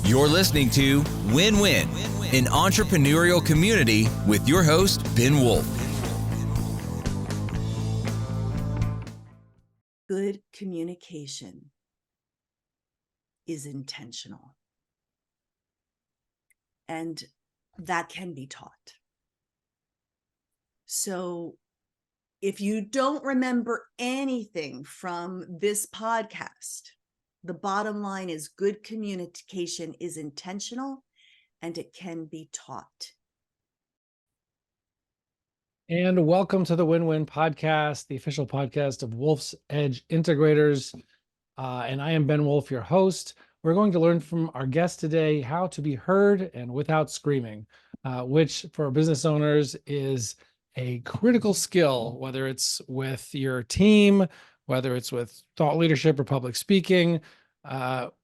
You're listening to Win-Win, an entrepreneurial community with your host, Ben Wolf. Good communication is intentional, and that can be taught. So if you don't remember anything from this podcast, the bottom line is good communication is intentional and it can be taught. And welcome to the Win-Win Podcast, the official podcast of Wolf's Edge Integrators. And I am Ben Wolf, your host. We're going to learn from our guest today how to be heard and without screaming, which for business owners is a critical skill, whether it's with your team, whether it's with thought leadership or public speaking,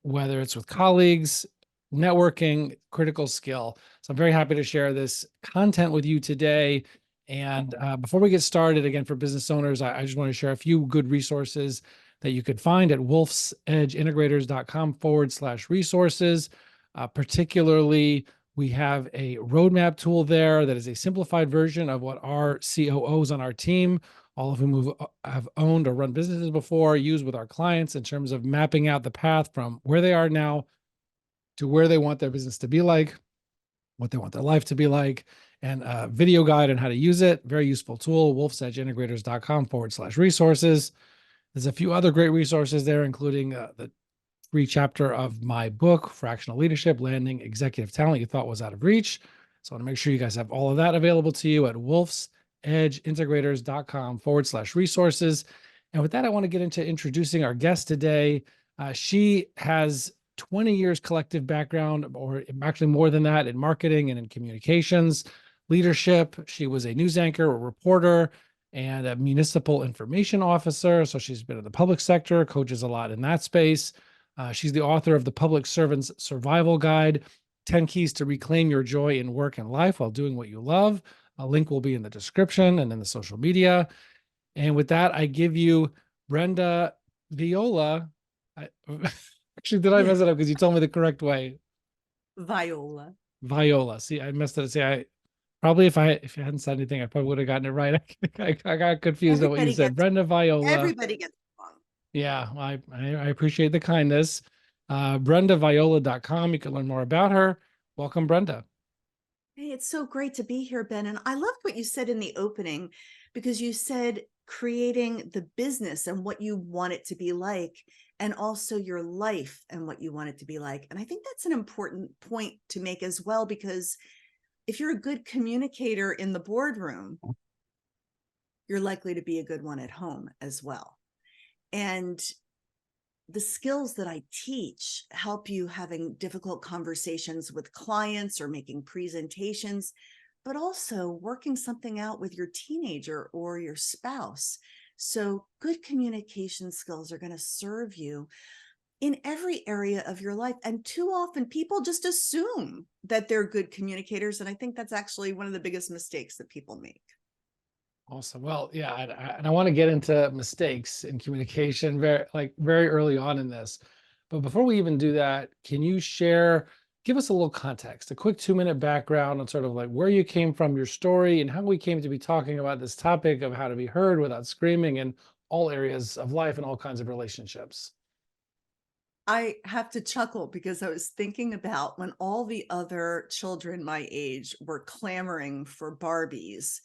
whether it's with colleagues, networking, critical skill. So I'm very happy to share this content with you today. And before we get started, again, for business owners, I just want to share a few good resources that you could find at wolfsedgeintegrators.com/resources. Particularly, we have a roadmap tool there that is a simplified version of what our COOs on our team, all of whom have owned or run businesses before, use with our clients in terms of mapping out the path from where they are now to where they want their business to be like, what they want their life to be like, and a video guide on how to use it. Very useful tool, wolfsedgeintegrators.com/resources. There's a few other great resources there, including the free chapter of my book, Fractional Leadership, Landing Executive Talent You Thought Was Out of Reach. So I want to make sure you guys have all of that available to you at wolfsedgeintegrators.com/resources. And with that, I want to get into introducing our guest today. She has 20 years collective background, or actually more than that, in marketing and in communications, leadership. She was a news anchor, a reporter, and a municipal information officer. So she's been in the public sector, coaches a lot in that space. She's the author of the Public Servant's Survival Guide, 10 Keys to Reclaim Your Joy in Work and Life While Doing What You Love. A link will be in the description and in the social media. And with that, I give you Brenda Viola. Actually, did I mess it up? Because you told me the correct way. Viola. Viola. See, I messed it up. See, probably if you hadn't said anything, I probably would have gotten it right. I got confused at what you said. Brenda Viola. Everybody gets it wrong. Yeah, I appreciate the kindness. BrendaViola.com. You can learn more about her. Welcome, Brenda. Hey, it's so great to be here, Ben. And I loved what you said in the opening, because you said creating the business and what you want it to be like, and also your life and what you want it to be like. And I think that's an important point to make as well, because if you're a good communicator in the boardroom, you're likely to be a good one at home as well. And the skills that I teach help you having difficult conversations with clients or making presentations, but also working something out with your teenager or your spouse. So good communication skills are going to serve you in every area of your life. And too often people just assume that they're good communicators. And I think that's actually one of the biggest mistakes that people make. Awesome. Well, yeah, and I want to get into mistakes in communication very early on in this. But before we even do that, can you give us a little context, a quick 2-minute background on sort of like where you came from, your story, and how we came to be talking about this topic of how to be heard without screaming in all areas of life and all kinds of relationships? I have to chuckle because I was thinking about when all the other children my age were clamoring for Barbies.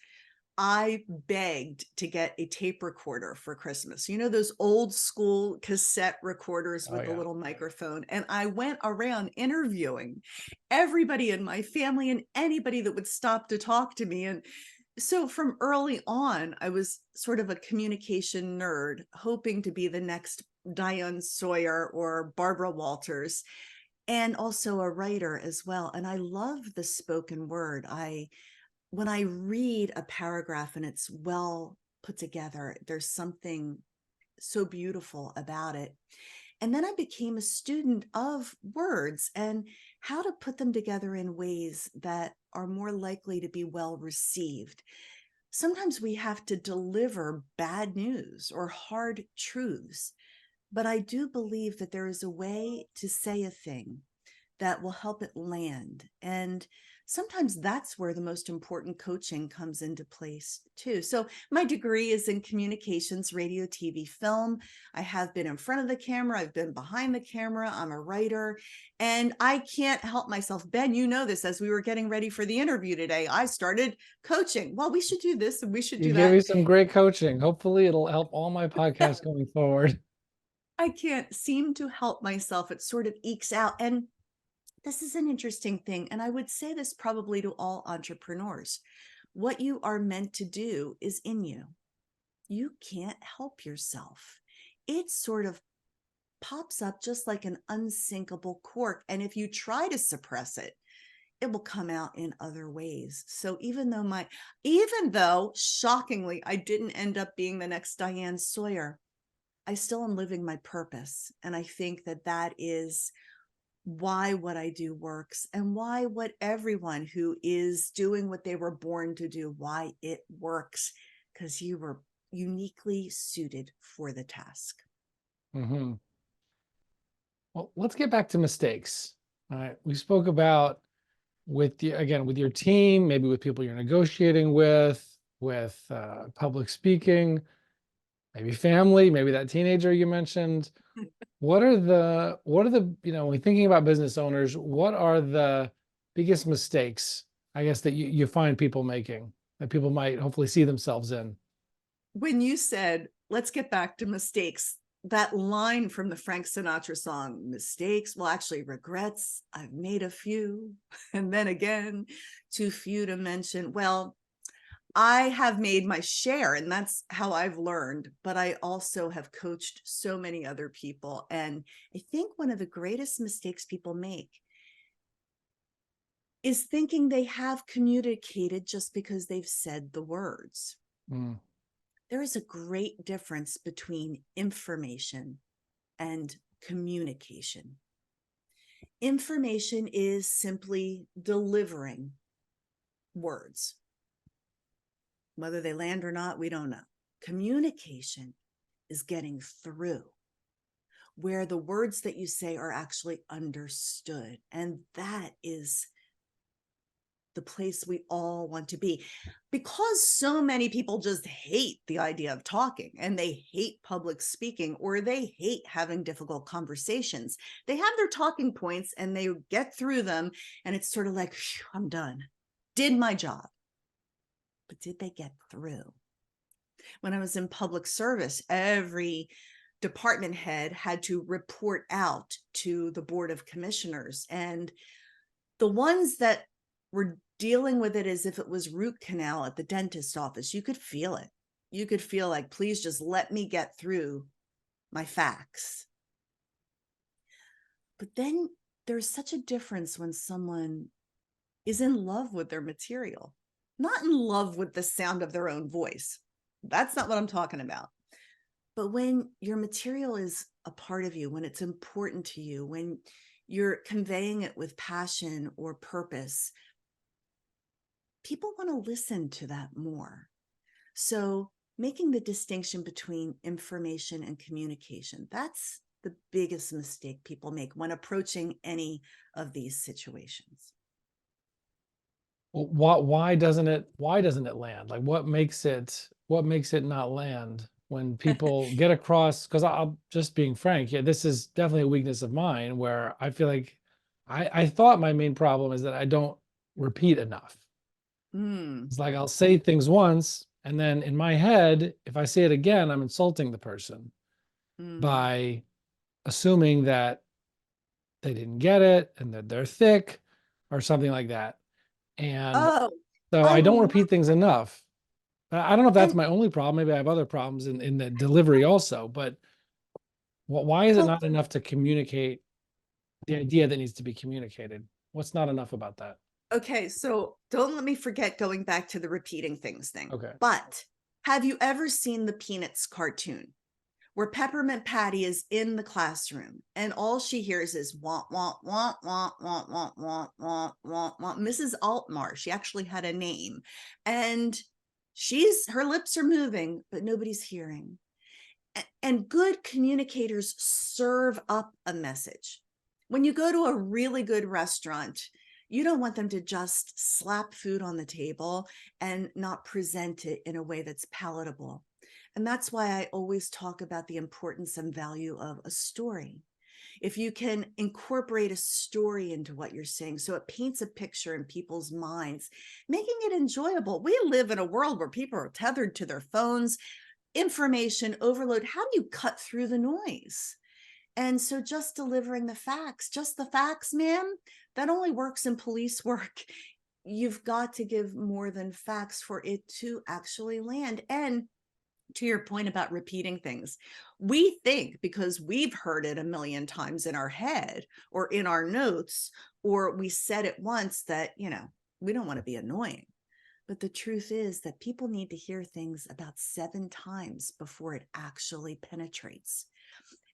I begged to get a tape recorder for Christmas. You know, those old school cassette recorders with the little microphone. And I went around interviewing everybody in my family and anybody that would stop to talk to me. And so from early on, I was sort of a communication nerd, hoping to be the next Diane Sawyer or Barbara Walters, and also a writer as well. And I love the spoken word. When I read a paragraph and it's well put together, there's something so beautiful about it. And then I became a student of words and how to put them together in ways that are more likely to be well received. Sometimes we have to deliver bad news or hard truths, but I do believe that there is a way to say a thing that will help it land. And sometimes that's where the most important coaching comes into place too. So my degree is in communications, radio, TV, film. I have been in front of the camera. I've been behind the camera. I'm a writer, and I can't help myself. Ben, you know this, as we were getting ready for the interview today, I started coaching. Well, we should do this and we should You do gave that. me some great coaching. Hopefully it'll help all my podcasts going forward. I can't seem to help myself. It sort of ekes out. And this is an interesting thing. And I would say this probably to all entrepreneurs. What you are meant to do is in you. You can't help yourself. It sort of pops up just like an unsinkable cork. And if you try to suppress it, it will come out in other ways. So even though shockingly, I didn't end up being the next Diane Sawyer, I still am living my purpose. And I think that that is why what I do works, and why what everyone who is doing what they were born to do, why it works, because you were uniquely suited for the task. Mm-hmm. Well, let's get back to mistakes. All right. We spoke about with your team, maybe with people you're negotiating with public speaking, maybe family, maybe that teenager you mentioned. What are the, when thinking about business owners, what are the biggest mistakes, I guess, that you find people making that people might hopefully see themselves in? When you said, let's get back to mistakes, that line from the Frank Sinatra song, mistakes, well, actually regrets, I've made a few, and then again, too few to mention. Well, I have made my share, and that's how I've learned, but I also have coached so many other people. And I think one of the greatest mistakes people make is thinking they have communicated just because they've said the words. Mm. There is a great difference between information and communication. Information is simply delivering words. Whether they land or not, we don't know. Communication is getting through, where the words that you say are actually understood. And that is the place we all want to be, because so many people just hate the idea of talking, and they hate public speaking, or they hate having difficult conversations. They have their talking points and they get through them, and it's sort of like, I'm done, did my job. But did they get through? When I was in public service, every department head had to report out to the Board of Commissioners, and the ones that were dealing with it as if it was root canal at the dentist office, you could feel it. You could feel like, please just let me get through my facts. But then there's such a difference when someone is in love with their material, not in love with the sound of their own voice. That's not what I'm talking about. But when your material is a part of you, when it's important to you, when you're conveying it with passion or purpose, people want to listen to that more. So making the distinction between information and communication, that's the biggest mistake people make when approaching any of these situations. Well, why doesn't it land? Like what makes it not land when people get across? Because I'll just being frank, yeah, this is definitely a weakness of mine, where I feel like I thought my main problem is that I don't repeat enough. It's like I'll say things once, and then in my head, if I say it again, I'm insulting the person by assuming that they didn't get it and that they're thick or something like that. And so I don't repeat things enough. I don't know if that's my only problem. Maybe I have other problems in the delivery also, but why is it not enough to communicate the idea that needs to be communicated? What's not enough about that? Okay, so don't let me forget going back to the repeating things thing. Okay. But have you ever seen the Peanuts cartoon where Peppermint Patty is in the classroom and all she hears is want, want, want, want, want, want, want, want, want, want. Mrs. Altmar, she actually had a name, and her lips are moving, but nobody's hearing. And good communicators serve up a message. When you go to a really good restaurant, you don't want them to just slap food on the table and not present it in a way that's palatable. And that's why I always talk about the importance and value of a story. If you can incorporate a story into what you're saying, so it paints a picture in people's minds, making it enjoyable. We live in a world where people are tethered to their phones, information overload. How do you cut through the noise? And so just delivering the facts, just the facts, ma'am, that only works in police work. You've got to give more than facts for it to actually land. And to your point about repeating things, we think because we've heard it a million times in our head or in our notes, or we said it once that, we don't want to be annoying. But the truth is that people need to hear things about 7 times before it actually penetrates.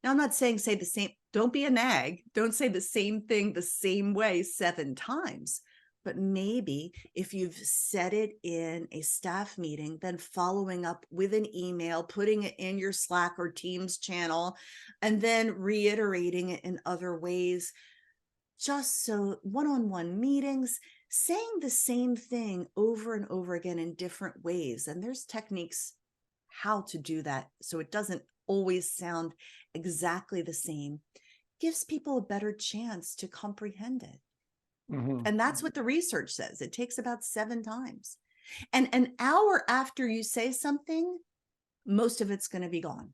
Now, I'm not saying say the same, don't be a nag. Don't say the same thing the same way 7 times. But maybe if you've said it in a staff meeting, then following up with an email, putting it in your Slack or Teams channel, and then reiterating it in other ways, just so one-on-one meetings, saying the same thing over and over again in different ways. And there's techniques how to do that so it doesn't always sound exactly the same, gives people a better chance to comprehend it. And that's what the research says. It takes about 7 times. And an hour after you say something, most of it's going to be gone.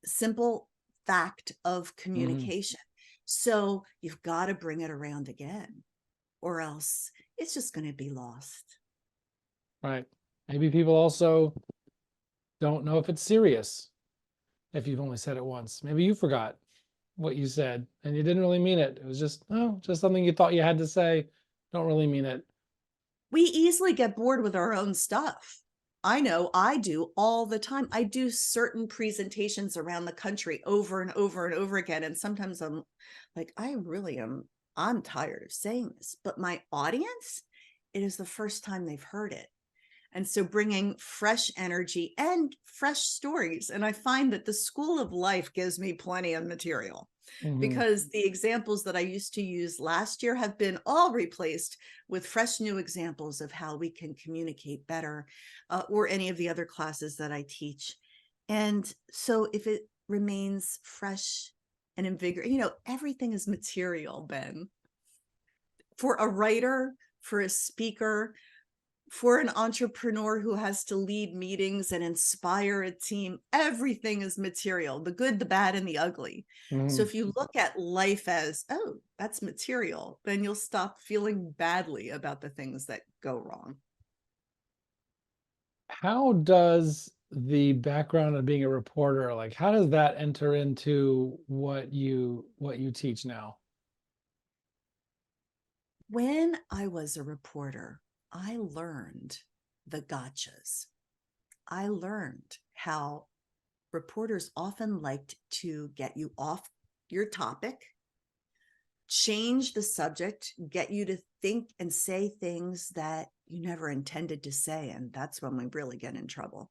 Simple fact of communication. So you've got to bring it around again, or else it's just going to be lost. Right. Maybe people also don't know if it's serious if you've only said it once. Maybe you forgot what you said and you didn't really mean it. It was just something you thought you had to say. Don't really mean it. We easily get bored with our own stuff. I know I do all the time. I do certain presentations around the country over and over and over again. And sometimes I'm like, I'm tired of saying this, but my audience, it is the first time they've heard it. And so bringing fresh energy and fresh stories. And I find that the School of Life gives me plenty of material because the examples that I used to use last year have been all replaced with fresh new examples of how we can communicate better, or any of the other classes that I teach. And so if it remains fresh and invigorating, everything is material, Ben. For a writer, for a speaker, for an entrepreneur who has to lead meetings and inspire a team, everything is material, the good, the bad, and the ugly. So if you look at life as, oh, that's material, then you'll stop feeling badly about the things that go wrong. How does the background of being a reporter, how does that enter into what you teach now? When I was a reporter, I learned the gotchas. I learned how reporters often liked to get you off your topic, change the subject, get you to think and say things that you never intended to say. And that's when we really get in trouble.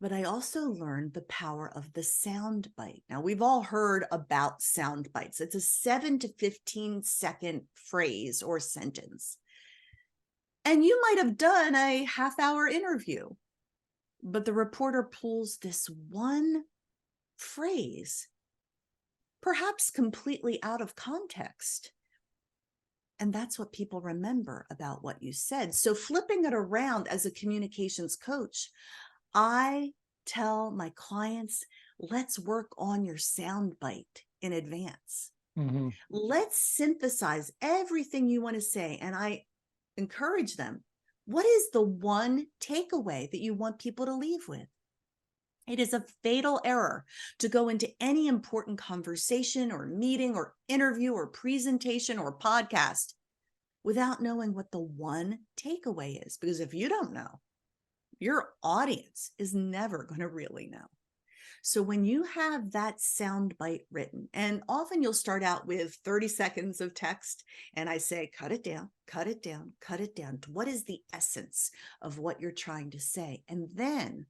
But I also learned the power of the sound bite. Now, we've all heard about sound bites. It's a 7 to 15 second phrase or sentence. And you might have done a half-hour interview, but the reporter pulls this one phrase, perhaps completely out of context. And that's what people remember about what you said. So flipping it around as a communications coach, I tell my clients, let's work on your sound bite in advance. Let's synthesize everything you want to say. And I encourage them, what is the one takeaway that you want people to leave with? It is a fatal error to go into any important conversation or meeting or interview or presentation or podcast without knowing what the one takeaway is. Because if you don't know, your audience is never going to really know. So when you have that sound bite written, and often you'll start out with 30 seconds of text, and I say, cut it down, cut it down, cut it down to what is the essence of what you're trying to say. And then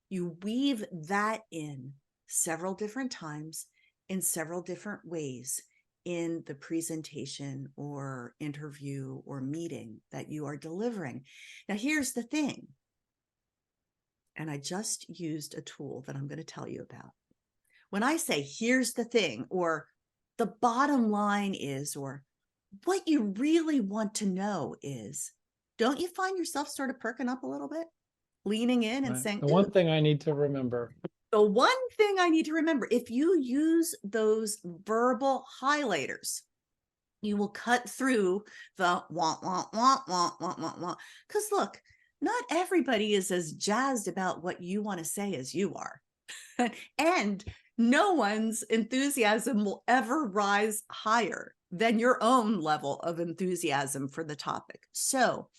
you weave that in several different times in several different ways in the presentation or interview or meeting that you are delivering. Now, here's the thing. And I just used a tool that I'm going to tell you about. When I say, here's the thing, or the bottom line is, or what you really want to know is, don't you find yourself sort of perking up a little bit, leaning in and Right. saying, The one thing I need to remember. the one thing I need to remember, if you use those verbal highlighters, you will cut through the want, want, want, want, want, want, want. Because look, not everybody is as jazzed about what you want to say as you are. And no one's enthusiasm will ever rise higher than your own level of enthusiasm for the topic. So,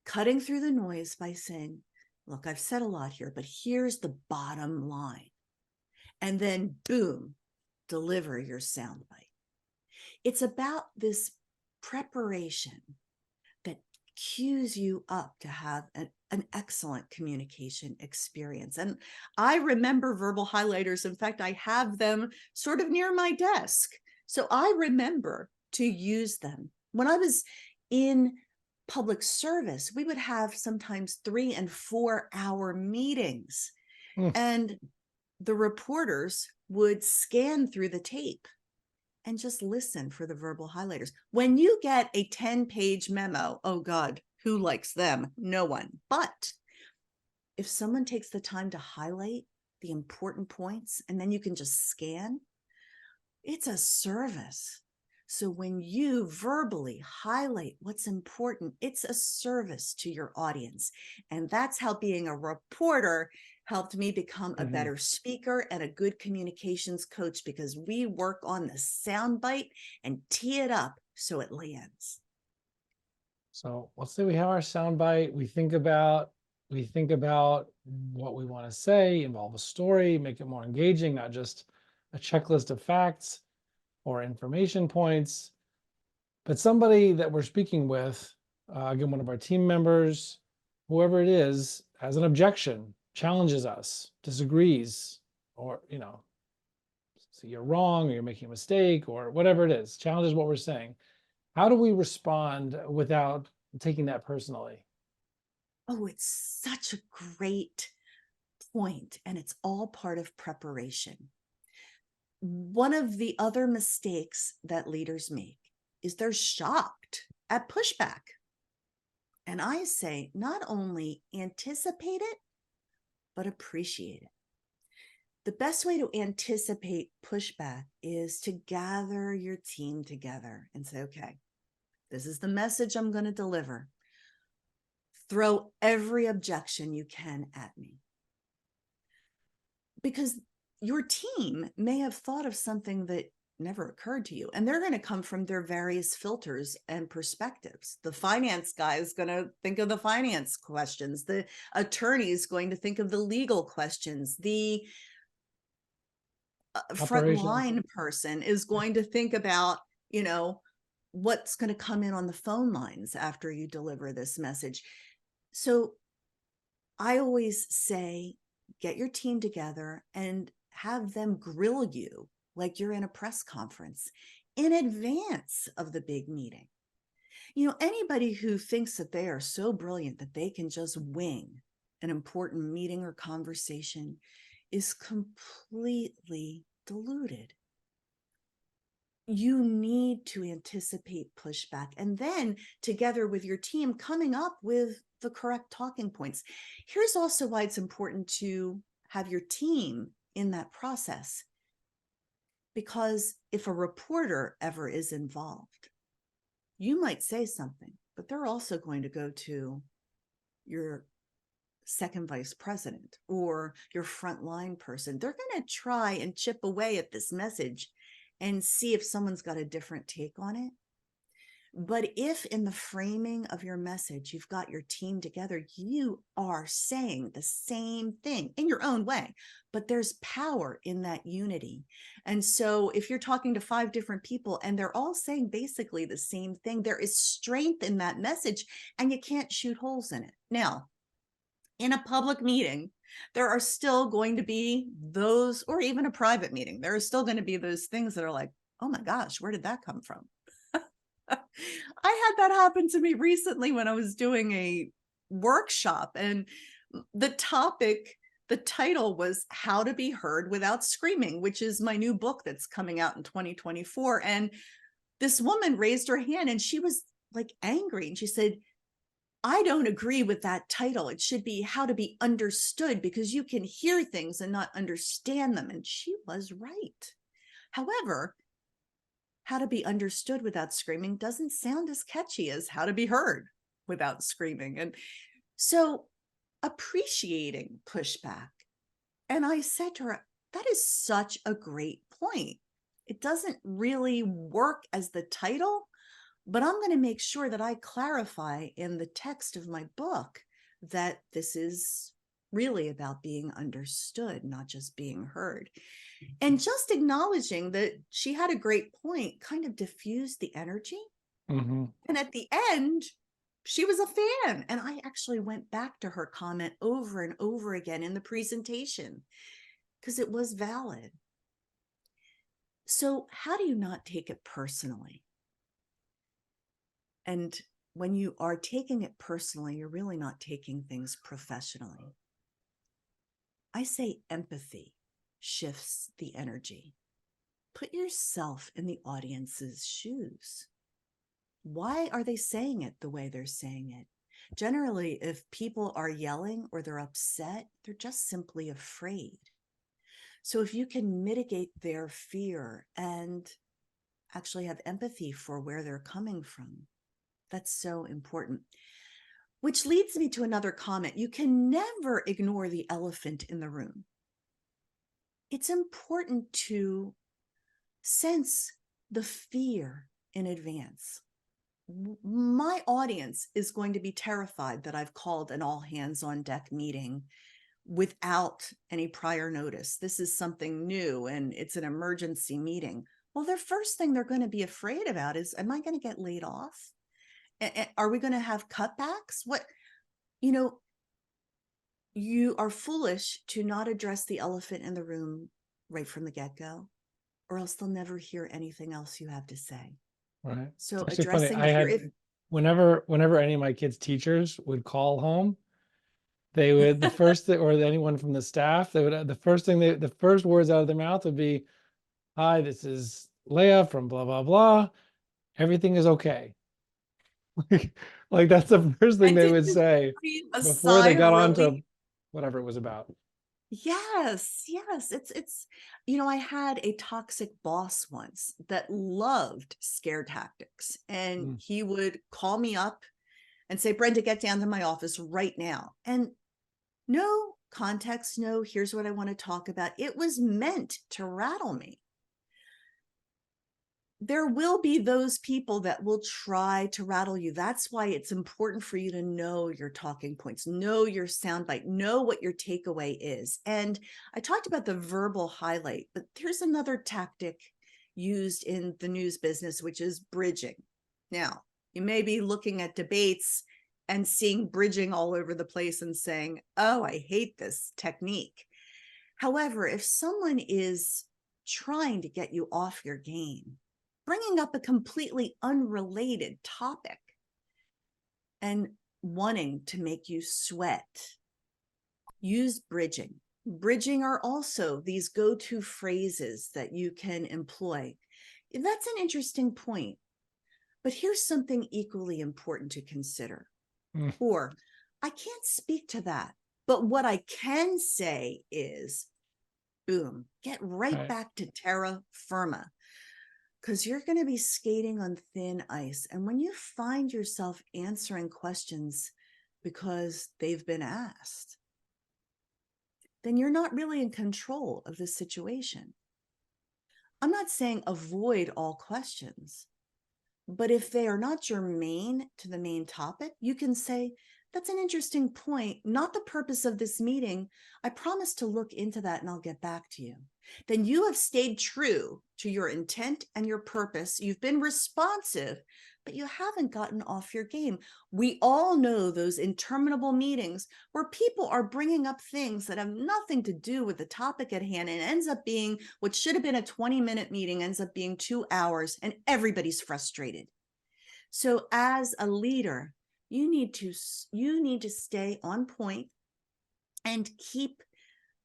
cutting through the noise by saying, look, I've said a lot here, but here's the bottom line. And then, boom, deliver your soundbite. It's about this preparation that cues you up to have an excellent communication experience. And I remember verbal highlighters. In fact, I have them sort of near my desk. So I remember to use them. When I was in public service, we would have sometimes 3 and 4 hour meetings. And the reporters would scan through the tape and just listen for the verbal highlighters. When you get a 10-page memo, oh God, who likes them? No one. But if someone takes the time to highlight the important points and then you can just scan, it's a service. So when you verbally highlight what's important, it's a service to your audience. And that's how being a reporter helped me become a better speaker and a good communications coach, because we work on the soundbite and tee it up so it lands. So let's say we have our soundbite. We think about what we want to say, involve a story, make it more engaging, not just a checklist of facts or information points, but somebody that we're speaking with, again, one of our team members, whoever it is, has an objection, challenges us, disagrees, or, so you're wrong, or you're making a mistake, or whatever it is, challenges what we're saying. How do we respond without taking that personally? Oh, it's such a great point, and it's all part of preparation. One of the other mistakes that leaders make is they're shocked at pushback. And I say, not only anticipate it, but appreciate it. The best way to anticipate pushback is to gather your team together and say, okay, this is the message I'm going to deliver. Throw every objection you can at me. Because your team may have thought of something that never occurred to you, and they're going to come from their various filters and perspectives. The finance guy is going to think of the finance questions. The attorney is going to think of the legal questions. The frontline person is going to think about, what's going to come in on the phone lines after you deliver this message. So I always say, get your team together and have them grill you like you're in a press conference in advance of the big meeting. Anybody who thinks that they are so brilliant that they can just wing an important meeting or conversation is completely deluded. You need to anticipate pushback, and then together with your team coming up with the correct talking points. Here's also why it's important to have your team in that process. Because if a reporter ever is involved, you might say something, but they're also going to go to your second vice president or your frontline person. They're going to try and chip away at this message and see if someone's got a different take on it. But if in the framing of your message, you've got your team together, you are saying the same thing in your own way, but there's power in that unity. And so if you're talking to 5 different people and they're all saying basically the same thing, there is strength in that message and you can't shoot holes in it. Now, in a public meeting, there are still going to be those, or even a private meeting, there are still going to be those things that are like, oh my gosh, where did that come from? I had that happen to me recently when I was doing a workshop, and the topic, the title was How to Be Heard Without Screaming, which is my new book that's coming out in 2024. And this woman raised her hand and she was like angry. And she said, I don't agree with that title. It should be How to Be Understood, because you can hear things and not understand them. And she was right. However, How to Be Understood Without Screaming doesn't sound as catchy as How to Be Heard Without Screaming. And so appreciating pushback. And I said to her, that is such a great point. It doesn't really work as the title, but I'm going to make sure that I clarify in the text of my book that this is really about being understood, not just being heard. And just acknowledging that she had a great point kind of diffused the energy. Mm-hmm. And at the end, she was a fan. And I actually went back to her comment over and over again in the presentation because it was valid. So how do you not take it personally? And when you are taking it personally, you're really not taking things professionally. I say empathy shifts the energy. Put yourself in the audience's shoes. Why are they saying it the way they're saying it? Generally, if people are yelling or they're upset, they're just simply afraid. So if you can mitigate their fear and actually have empathy for where they're coming from, that's so important. Which leads me to another comment. You can never ignore the elephant in the room. It's important to sense the fear in advance. My audience is going to be terrified that I've called an all hands on deck meeting without any prior notice. This is something new and it's an emergency meeting. Well, the first thing they're going to be afraid about is, am I going to get laid off? Are we going to have cutbacks? You are foolish to not address the elephant in the room right from the get-go, or else they'll never hear anything else you have to say. Right. So It's actually funny. Whenever any of my kids' teachers would call home, they would, the first thing, or anyone from the staff, they would, the first words out of their mouth would be, hi, this is Leah from blah, blah, blah. Everything is okay. Like that's the first thing And they did would you say breathe a before sigh they got of on relief? to whatever it was about. Yes. It's, I had a toxic boss once that loved scare tactics, and he would call me up and say, Brenda, get down to my office right now. And no context, no, here's what I want to talk about. It was meant to rattle me. There will be those people that will try to rattle you. That's why it's important for you to know your talking points, know your soundbite, know what your takeaway is. And I talked about the verbal highlight, but there's another tactic used in the news business, which is bridging. Now, you may be looking at debates and seeing bridging all over the place and saying, oh, I hate this technique. However, if someone is trying to get you off your game, bringing up a completely unrelated topic and wanting to make you sweat, use bridging. Bridging are also these go-to phrases that you can employ. That's an interesting point. But here's something equally important to consider. Or, I can't speak to that, but what I can say is, boom, get right back to terra firma, because you're going to be skating on thin ice. And when you find yourself answering questions because they've been asked, then you're not really in control of the situation. I'm not saying avoid all questions, but if they are not germane to the main topic, you can say, that's an interesting point, not the purpose of this meeting. I promise to look into that and I'll get back to you. then you have stayed true to your intent and your purpose. You've been responsive, but you haven't gotten off your game. We all know those interminable meetings where people are bringing up things that have nothing to do with the topic at hand, and ends up being what should have been a 20-minute meeting ends up being 2 hours, and everybody's frustrated. So as a leader, you need to stay on point and keep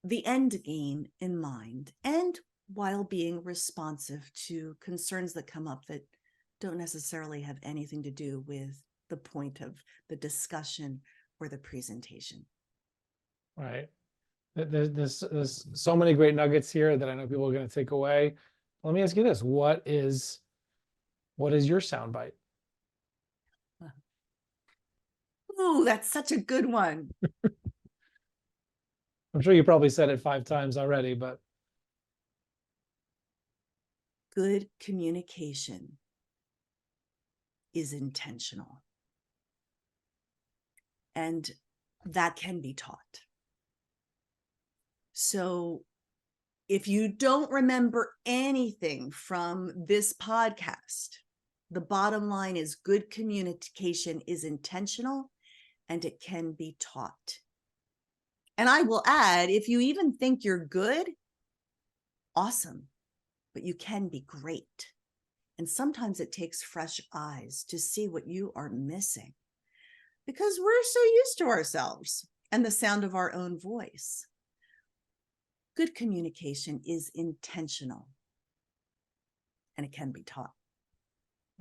the end game in mind, and while being responsive to concerns that come up that don't necessarily have anything to do with the point of the discussion or the presentation. Right. There's so many great nuggets here that I know people are going to take away. Let me ask you this: what is your soundbite? Oh, that's such a good one. I'm sure you probably said it 5 times already, but Good communication is intentional, and that can be taught. So if you don't remember anything from this podcast, the bottom line is good communication is intentional, and it can be taught. And I will add, if you even think you're good, awesome, but you can be great. And sometimes it takes fresh eyes to see what you are missing, because we're so used to ourselves and the sound of our own voice. Good communication is intentional, and it can be taught.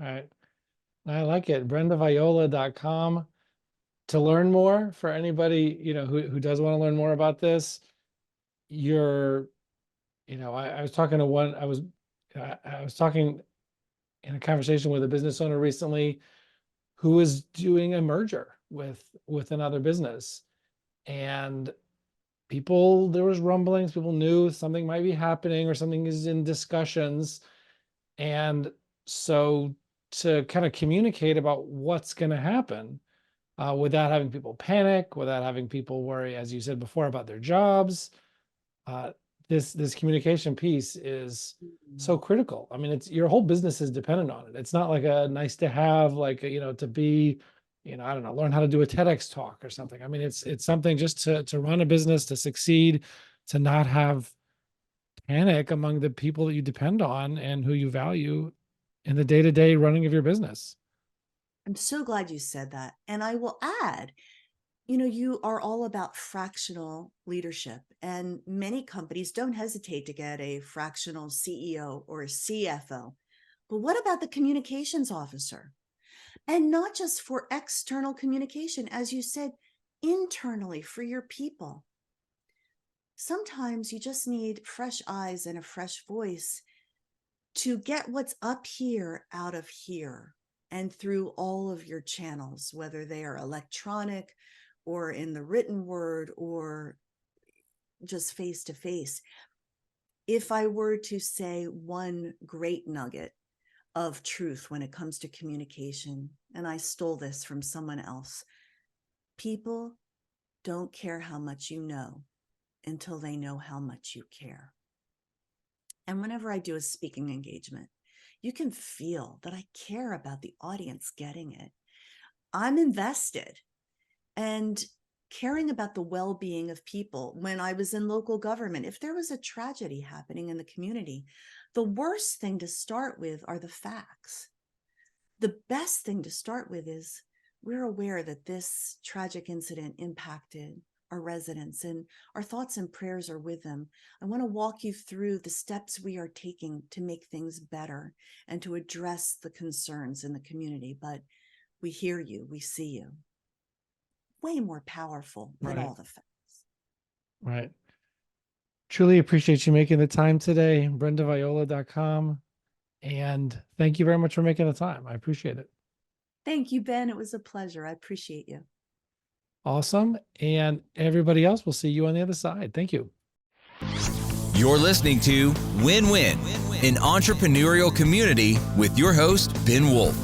all right. I like it. BrendaViola.com to learn more. For anybody, who does want to learn more about this. I was talking to one, I was talking in a conversation with a business owner recently who is doing a merger with another business, and there was rumblings, people knew something might be happening or something is in discussions. And so to kind of communicate about what's going to happen, without having people panic, without having people worry, as you said before, about their jobs, this communication piece is so critical. I mean, your whole business is dependent on it. It's not like a nice to have, like, to be, I don't know, learn how to do a TEDx talk or something. I mean, it's something just to run a business, to succeed, to not have panic among the people that you depend on and who you value in the day-to-day running of your business. I'm so glad you said that. And I will add, you are all about fractional leadership, and many companies don't hesitate to get a fractional CEO or a CFO. But what about the communications officer? And not just for external communication, as you said, internally for your people. Sometimes you just need fresh eyes and a fresh voice to get what's up here out of here and through all of your channels, whether they are electronic or in the written word or just face to face. If I were to say one great nugget of truth when it comes to communication, and I stole this from someone else, people don't care how much you know until they know how much you care. And whenever I do a speaking engagement, you can feel that I care about the audience getting it. I'm invested and caring about the well-being of people. When I was in local government, if there was a tragedy happening in the community, the worst thing to start with are the facts. The best thing to start with is, we're aware that this tragic incident impacted our residents, and our thoughts and prayers are with them. I want to walk you through the steps we are taking to make things better and to address the concerns in the community. But we hear you, we see you. Way more powerful than all the facts. Right. Truly appreciate you making the time today, BrendaViola.com. And thank you very much for making the time. I appreciate it. Thank you, Ben. It was a pleasure. I appreciate you. Awesome. And everybody else, we'll see you on the other side. Thank you. You're listening to Win-Win, an entrepreneurial community with your host, Ben Wolf.